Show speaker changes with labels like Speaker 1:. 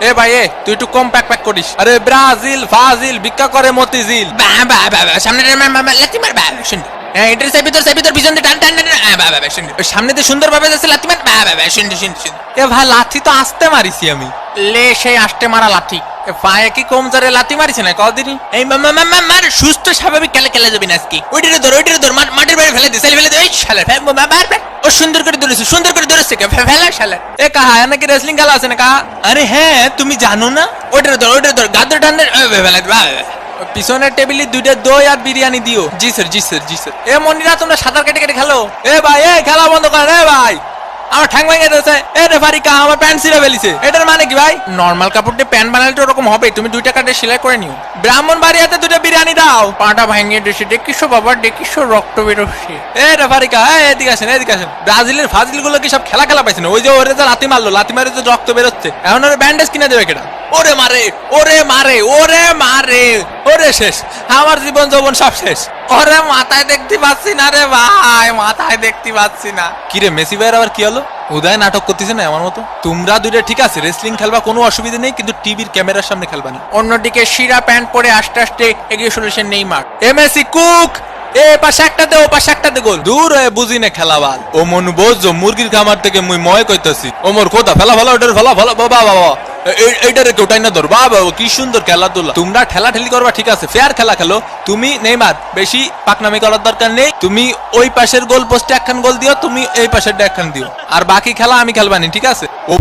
Speaker 1: এ ভাই এ তুই একটু কম প্যাক করিস। আরে ব্রাজিল ফাজিল ভিক্ষা করে মতিঝিল।
Speaker 2: সামনে লাথি মার শুন এটার সাইড ভিতর পিছন দিয়ে টান টান শুন সামনে দিয়ে সুন্দর ভাবে যাচ্ছে লাথি মার শুন
Speaker 1: এ ভাই লাথি তো আসতে মারিছি আমি।
Speaker 2: লে সেই আসতে মারা লাথি
Speaker 1: এ পায়ে কি কম জোরে লাথি মারিছে না কদিনই?
Speaker 2: এই মার সুস্থ স্বাভাবিক খেলা যাবি না আজকে ওইটারে ধর মাটির বাইরে ফেলে দে এই শালা মার ও সুন্দর করে ধরেছে ফেলা শালা।
Speaker 1: এ কাহা নাকি রেসলিং খেলা আছে না কাহা?
Speaker 2: আরে হ্যাঁ তুমি জানো না ওইটারে ধর গাদ্দর টান্ডে ফেলে দে
Speaker 1: পিছনের টেবিলে 2টা দই আর বিরিয়ানি দিও।
Speaker 2: জি স্যার জি স্যার জি স্যার।
Speaker 1: এ মনিরা তোমরা সাঁতার কেটে কেটে খেলো। এ ভাই এ খেলা বন্ধ করেন। এ ভাই আমার ঠ্যাং ভেঙে দিয়েছে। এ রেফারি কা আমার প্যান্ট ছিঁড়ে ফেলিছে। এটার মানে কি ভাই?
Speaker 2: নরমাল কাপড় দিয়ে প্যান্ট বানালে তো ওরকম হবে, তুমি 2 টাকা দিয়ে সেলাই করে নিও।
Speaker 1: ব্রাহ্মণবাড়িয়াতে 2টা বিরিয়ানি দাও।
Speaker 2: পাটা ভাঙিয়ে দিয়েছে দেখিসো বাবা দেখিসো রক্ত বেরোচ্ছে।
Speaker 1: এ রেফারি কা এদিকে আসেন এদিকে আসেন। ব্রাজিলের ফাজিল গুলো কি সব খেলা পাইছে না? ওই যে ওরে যে লাথি মারলো, লাথি মারে যে রক্ত বেরোচ্ছে, এখন ওরে ব্যান্ডেজ কিনে দেবে কেডা? ওরে মারে ওরে মারে ওরে মারে ওরে শেষ, আমার জীবন যৌবন সব শেষ।
Speaker 2: ওরে মাথায় দেখতে পাচ্ছি না রে ভাই, মাথায় দেখতে পাচ্ছি না।
Speaker 1: কি রে মেসি ভাইয়ের আবার কি হলো? উদয় নাটক করতেছে না আমার মতো? তোমরা 2টা ঠিক আছে রেসলিং খেলবা, কোনো অসুবিধা নেই, কিন্তু টিভির ক্যামেরার সামনে খেলবা না।
Speaker 2: অন্যদিকে শিরা প্যান্ট পরে আস্তে আস্তে এগিয়ে চলেছে নেইমার।
Speaker 1: এ মেসি কুক এ পাশে একটা দে ও পাশে একটা দে গোল। দূর হয়ে বুঝি না খেলাবাল। ও মন বোঝো মুরগির খামার থেকে মুই ময় কইতাছি। ও মোর কোথা ফেলা ওটার ফেলা বাবা বাবা এইটারে কেউটাই না ধর। বাবা কি সুন্দর খেলাধুলা। তোমরা ঠেলা ঠেলি করবা ঠিক আছে, ফেয়ার খেলা খেলো। তুমি নেইমার বেশি পাকনামি করার দরকার নেই। তুমি ওই পাশের গোল পোস্টে একখান গোল দিও, তুমি এই পাশের একখান দিও, আর বাকি খেলা আমি খেলবানি ঠিক আছে। ও